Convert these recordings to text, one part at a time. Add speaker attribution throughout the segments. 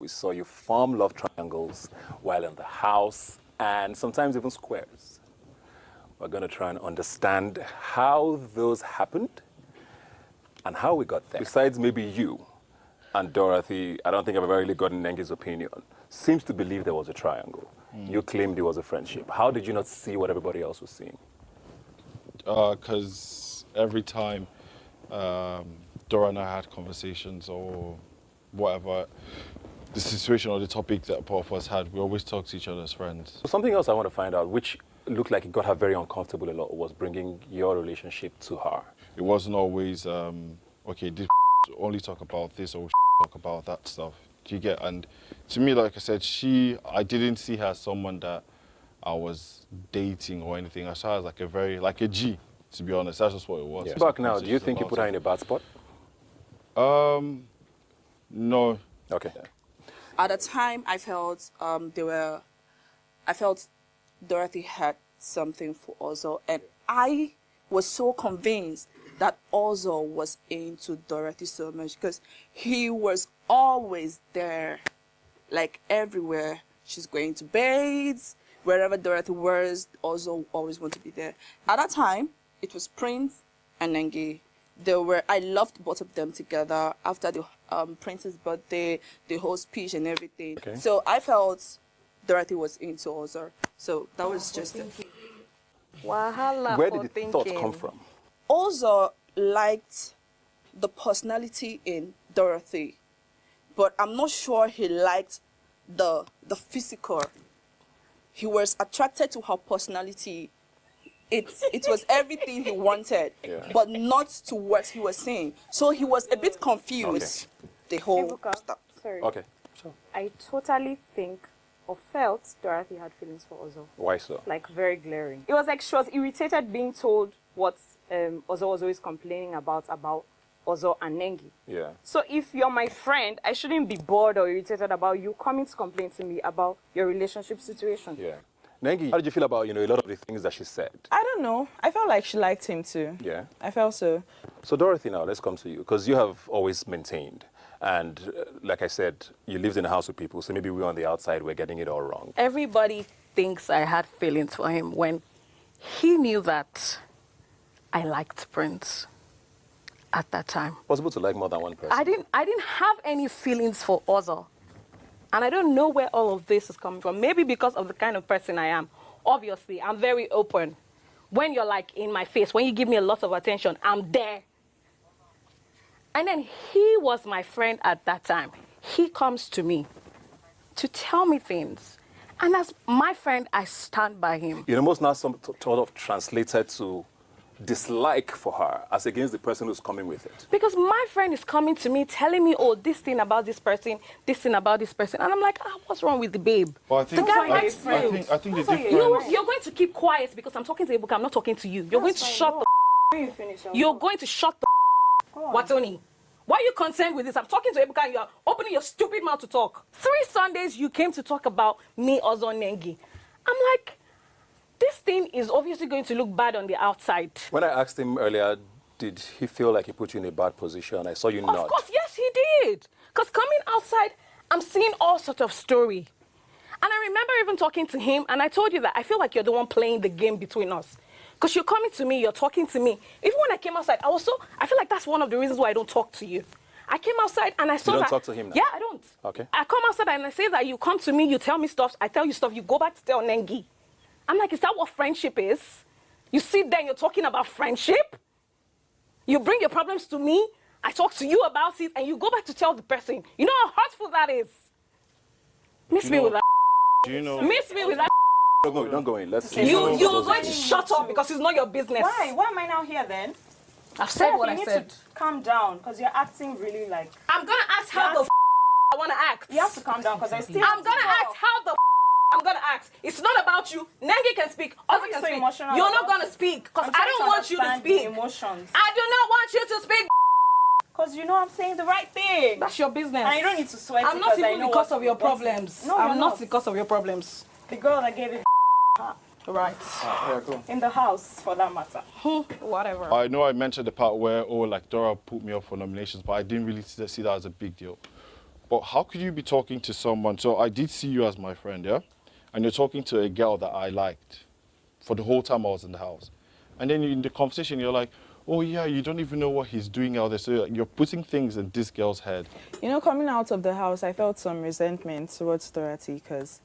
Speaker 1: We saw you form love triangles while in the house and sometimes even squares. We're going to try and understand how those happened and how we got there. Besides maybe you and Dorothy, I don't think I've ever really gotten Nengi's opinion, seems to believe there was a triangle. You claimed it was a friendship. How did you not see what everybody else was seeing?
Speaker 2: Because every time Dora and I had conversations or whatever, the situation or the topic that both of us had, we always talk to each other as friends.
Speaker 1: So something else I want to find out, which looked like it got her very uncomfortable a lot, was bringing your relationship to her.
Speaker 2: It wasn't always, okay, this only talk about this or talk about that stuff. Do you get? And to me, like I said, I didn't see her as someone that I was dating or anything. I saw her as like a G, to be honest. That's just what it was.
Speaker 1: Yeah. Back now, do you think you put her in a bad spot?
Speaker 2: No.
Speaker 1: Okay.
Speaker 3: At the time, I felt Dorothy had something for Ozzo, and I was so convinced that Ozzo was into Dorothy so much because he was always there, like everywhere. She's going to bathes, wherever Dorothy was, Ozzo always wanted to be there. At that time, it was Prince and Nengi. I loved both of them together after the Prince's birthday, the whole speech and everything.
Speaker 1: Okay.
Speaker 3: So I felt Dorothy was into Ozzo. So that was just it.
Speaker 4: Wahala.
Speaker 1: Where did the thought come from?
Speaker 3: Ozzo liked the personality in Dorothy, but I'm not sure he liked the physical. He was attracted to her personality. It was everything he wanted, but not to what he was saying. So he was a bit confused, the whole stuff.
Speaker 4: Sorry.
Speaker 1: Okay. So,
Speaker 4: I totally think or felt Dorothy had feelings for Ozzo.
Speaker 1: why so?
Speaker 4: Like very glaring. It was like she was irritated being told what Ozzo was always complaining about Ozzo and Nengi.
Speaker 1: Yeah.
Speaker 4: So if you're my friend, I shouldn't be bored or irritated about you coming to complain to me about your relationship situation.
Speaker 1: Yeah. Nengi, how did you feel about, a lot of the things that she said?
Speaker 5: I don't know. I felt like she liked him too.
Speaker 1: Yeah.
Speaker 5: I felt so.
Speaker 1: So Dorothy, now let's come to you, because you have always maintained, and like I said, you lived in a house with people, so maybe we on the outside were getting it all wrong.
Speaker 6: Everybody thinks I had feelings for him when he knew that I liked Prince at that time.
Speaker 1: Possible to like more than one person?
Speaker 6: I didn't have any feelings for Ozzo. And I don't know where all of this is coming from. Maybe because of the kind of person I am. Obviously, I'm very open. When you're like in my face, when you give me a lot of attention, I'm there. And then he was my friend at that time. He comes to me to tell me things. And as my friend, I stand by him.
Speaker 1: It almost now sort of translated to dislike for her as against the person who's coming with it.
Speaker 6: Because my friend is coming to me telling me, oh, this thing about this person, this thing about this person. And I'm like, what's wrong with the babe?
Speaker 2: Well, I think,
Speaker 6: the guy
Speaker 2: I think the difference...
Speaker 6: You're going to keep quiet because I'm talking to Ebuka, I'm not talking to you. You're going to shut the You're going to shut the Watoni. Why are you concerned with this? I'm talking to Ebuka and you're opening your stupid mouth to talk. 3 Sundays you came to talk about me, Ozzo, Nengi. I'm like, this thing is obviously going to look bad on the outside.
Speaker 1: When I asked him earlier, did he feel like he put you in a bad position? I saw you nod.
Speaker 6: Of course, yes, he did. Because coming outside, I'm seeing all sorts of story. And I remember even talking to him, and I told you that I feel like you're the one playing the game between us. Because you're coming to me, you're talking to me. Even when I came outside, I feel like that's one of the reasons why I don't talk to you. I came outside and I saw that...
Speaker 1: You don't talk to him now?
Speaker 6: Yeah, I don't.
Speaker 1: Okay.
Speaker 6: I come outside and I say that you come to me, you tell me stuff, I tell you stuff, you go back to tell Nengi. I'm like, is that what friendship is? You sit there and you're talking about friendship? You bring your problems to me, I talk to you about it, and you go back to tell the person. You know how hurtful that is? Miss me with that.
Speaker 2: Do you know?
Speaker 6: Miss me with that.
Speaker 1: Don't go in. Let's see.
Speaker 6: You're going to shut up because it's not your business.
Speaker 7: Why? Why am I now here then?
Speaker 6: I've said what I said.
Speaker 7: You need to calm down because you're acting really like...
Speaker 6: I'm going to ask how the I want to act.
Speaker 7: You have to calm down because I still...
Speaker 6: I'm going to act how the I'm going to ask. It's not about you. Nengi can speak. Ozzo can speak. You're not going to speak because I don't want you to speak.
Speaker 7: Emotions.
Speaker 6: I do not want you to speak.
Speaker 7: Because you know I'm saying the right thing.
Speaker 6: That's your business.
Speaker 7: And you don't need to sweat.
Speaker 6: I'm not even because of your problems.
Speaker 7: No,
Speaker 6: I'm not because of your problems.
Speaker 7: The girl that gave it
Speaker 6: Right.
Speaker 2: Yeah, cool.
Speaker 7: in the house, for that matter.
Speaker 6: Whatever.
Speaker 2: I know I mentioned the part where, Dora put me up for nominations, but I didn't really see that as a big deal. But how could you be talking to someone? So I did see you as my friend, yeah? And you're talking to a girl that I liked for the whole time I was in the house. And then in the conversation, you're like, oh yeah, you don't even know what he's doing out there. So you're putting things in this girl's head.
Speaker 5: You know, coming out of the house, I felt some resentment towards Dorothy because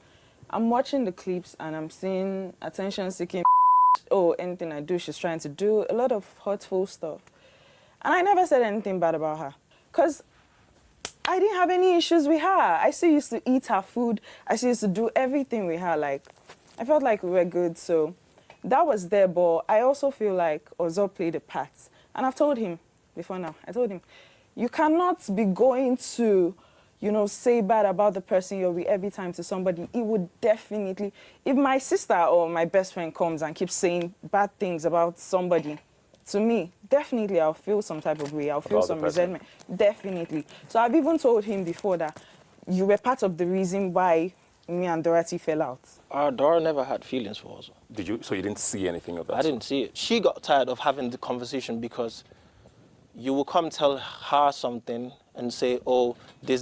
Speaker 5: I'm watching the clips and I'm seeing attention-seeking. Oh, anything I do, she's trying to do a lot of hurtful stuff. And I never said anything bad about her because I didn't have any issues with her. I still used to eat her food. I still used to do everything with her. Like, I felt like we were good, so that was there. But I also feel like Ozo played a part. And I've told him before now, I told him, you cannot be going to, you know, say bad about the person you're with every time to somebody. It would definitely, if my sister or my best friend comes and keeps saying bad things about somebody, to me, definitely I'll feel some type of way. I'll feel
Speaker 1: About the
Speaker 5: some
Speaker 1: person.
Speaker 5: resentment. Definitely. So I've even told him before that you were part of the reason why me and Dorothy fell out.
Speaker 8: Dora never had feelings for us.
Speaker 1: Did you? So you didn't see anything of that?
Speaker 8: I didn't see it. She got tired of having the conversation because you will come tell her something and say, oh, this,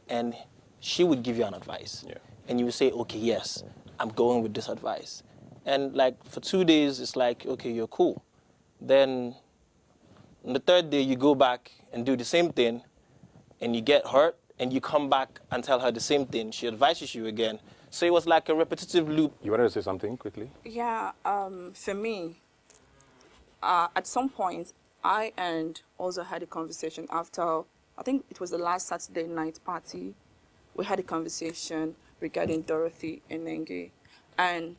Speaker 8: and she would give you an advice.
Speaker 1: Yeah.
Speaker 8: And you would say, okay, yes, I'm going with this advice. And like for 2 days, it's like, okay, you're cool. Then on the third day, you go back and do the same thing and you get hurt and you come back and tell her the same thing. She advises you again. So it was like a repetitive loop.
Speaker 1: You wanted to say something quickly?
Speaker 3: Yeah, for me, at some point, I and also had a conversation after, I think it was the last Saturday night party. We had a conversation regarding Dorothy and Nengi. And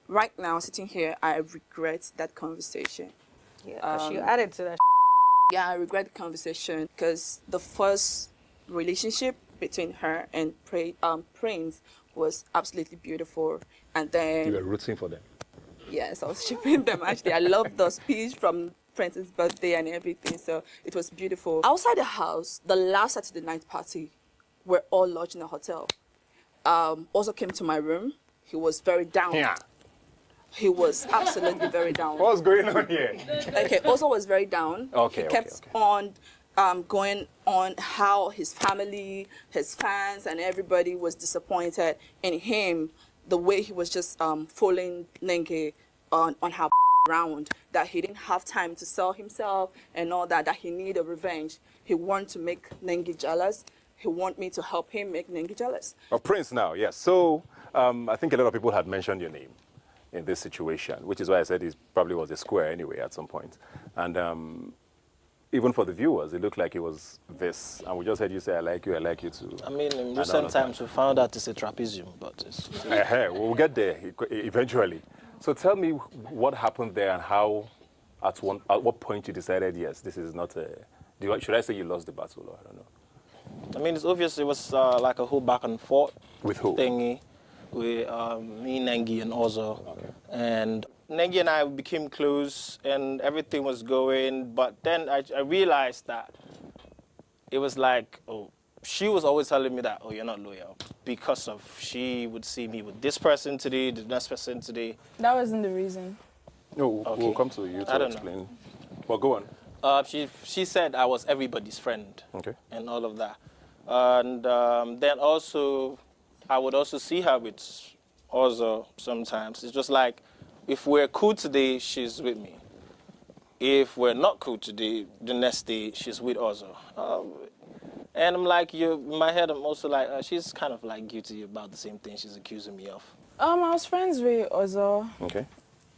Speaker 3: right now, sitting here, I regret that conversation.
Speaker 6: Yeah, 'cause you added to that.
Speaker 3: Yeah, I regret the conversation because the first relationship between her and Prince was absolutely beautiful. And then,
Speaker 1: You were rooting for them.
Speaker 3: yes, I was shipping them actually. I loved the speech from Prince's birthday and everything, so it was beautiful. Outside the house, the last Saturday night party, we're all lodged in a hotel. Also came to my room. He was very down.
Speaker 1: Yeah.
Speaker 3: He was absolutely very down.
Speaker 1: What's going on here?
Speaker 3: Okay, also was very down.
Speaker 1: Okay,
Speaker 3: He
Speaker 1: okay,
Speaker 3: kept
Speaker 1: okay.
Speaker 3: on going on how his family, his fans, and everybody was disappointed in him, the way he was just following Nengi on her around, that he didn't have time to sell himself and all that, that he needed revenge. He wanted to make Nengi jealous. He wanted me to help him make Nengi jealous.
Speaker 1: Oh, Prince now, yes. So I think a lot of people had mentioned your name in this situation, which is why I said he probably was a square anyway at some point. And even for the viewers, it looked like it was this. And we just heard you say, I like you too.
Speaker 8: I mean, in
Speaker 1: And
Speaker 8: recent
Speaker 1: all of that.
Speaker 8: times, we found out it's a trapezium, but it's...
Speaker 1: We'll get there eventually. So tell me what happened there and how, at what point you decided, yes, this is not a... Should I say you lost the battle, or I don't know?
Speaker 8: I mean, it's obvious it was like a whole back and forth
Speaker 1: With who?
Speaker 8: thingy with me, Nengi, and Ozo.
Speaker 1: Okay.
Speaker 8: And Nengi and I became close, and everything was going. But then I realized that it was like, oh, she was always telling me that, oh, you're not loyal, because of she would see me with this person today, the next person today.
Speaker 5: That wasn't the reason.
Speaker 1: No,
Speaker 8: Okay.
Speaker 1: we'll come to you
Speaker 8: I
Speaker 1: to
Speaker 8: don't
Speaker 1: explain.
Speaker 8: know.
Speaker 1: Well, go on.
Speaker 8: She said I was everybody's friend.
Speaker 1: Okay.
Speaker 8: And all of that. And then also, I would also see her with Ozo sometimes. It's just like, if we're cool today, she's with me. If we're not cool today, the next day, she's with Ozo. And I'm like, in my head, I'm also like, she's kind of like guilty about the same thing she's accusing me of.
Speaker 5: I was friends with Ozo,
Speaker 1: Okay.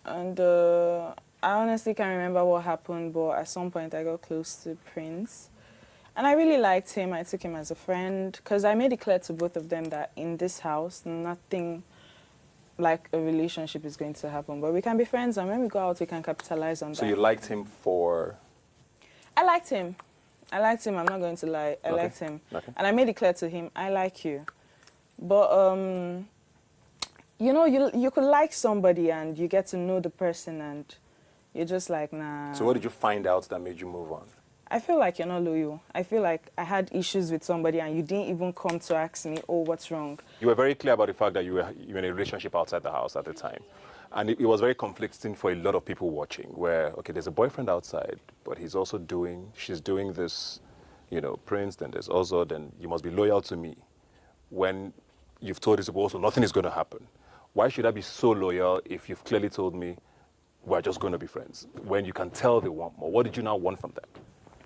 Speaker 5: and I honestly can't remember what happened, but at some point I got close to Prince. And I really liked him. I took him as a friend, because I made it clear to both of them that in this house, nothing like a relationship is going to happen. But we can be friends, and when we go out, we can capitalize on that.
Speaker 1: So you liked him for...
Speaker 5: I liked him. I'm not going to lie. I
Speaker 1: Okay.
Speaker 5: liked him.
Speaker 1: Okay.
Speaker 5: And I made it clear to him, I like you. But, you know, you could like somebody and you get to know the person and you're just like, nah.
Speaker 1: So what did you find out that made you move on?
Speaker 5: I feel like you're not loyal. I feel like I had issues with somebody and you didn't even come to ask me, oh, what's wrong?
Speaker 1: You were very clear about the fact that you were in a relationship outside the house at the time. And it was very conflicting for a lot of people watching, where, okay, there's a boyfriend outside, but she's doing this Prince, then there's Ozo, then you must be loyal to me. When you've told these people also nothing is going to happen. Why should I be so loyal if you've clearly told me we're just going to be friends? When you can tell they want more, what did you now want from them?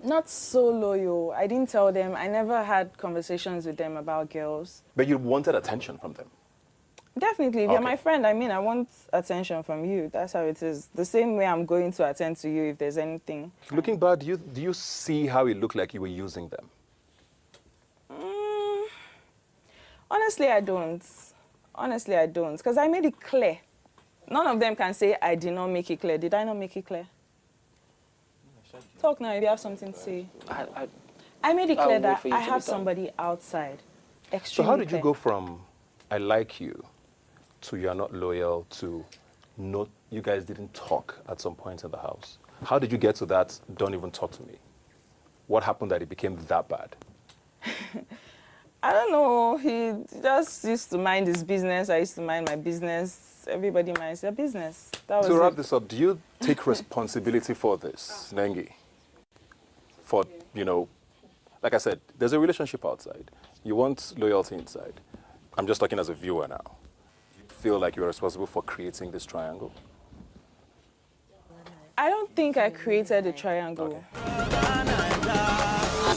Speaker 5: Not so loyal. I didn't tell them. I never had conversations with them about girls.
Speaker 1: But you wanted attention from them.
Speaker 5: Definitely. If you're
Speaker 1: Okay.
Speaker 5: my friend, I want attention from you. That's how it is. The same way I'm going to attend to you if there's anything.
Speaker 1: Looking back, do you see how it looked like you were using them?
Speaker 5: Honestly, I don't. Honestly, I don't. Because I made it clear. None of them can say I did not make it clear. Did I not make it clear? Talk now if you have something to say. I made it
Speaker 8: I'll
Speaker 5: clear
Speaker 8: wait
Speaker 5: that
Speaker 8: for you
Speaker 5: I
Speaker 8: to be
Speaker 5: have
Speaker 8: done.
Speaker 5: somebody outside.
Speaker 1: So
Speaker 5: Extremely
Speaker 1: how did you
Speaker 5: clear.
Speaker 1: go from I like you to you're not loyal to not, you guys didn't talk at some point in the house? How did you get to that don't even talk to me? What happened that it became that bad?
Speaker 5: I don't know. He just used to mind his business. I used to mind my business. Everybody minds their business. That was
Speaker 1: To wrap
Speaker 5: it.
Speaker 1: this up, do you take responsibility for this, Nengi? For, like I said, there's a relationship outside. You want loyalty inside. I'm just talking as a viewer now. Do you feel like you're responsible for creating this triangle?
Speaker 5: I don't think I created a triangle.
Speaker 1: Okay.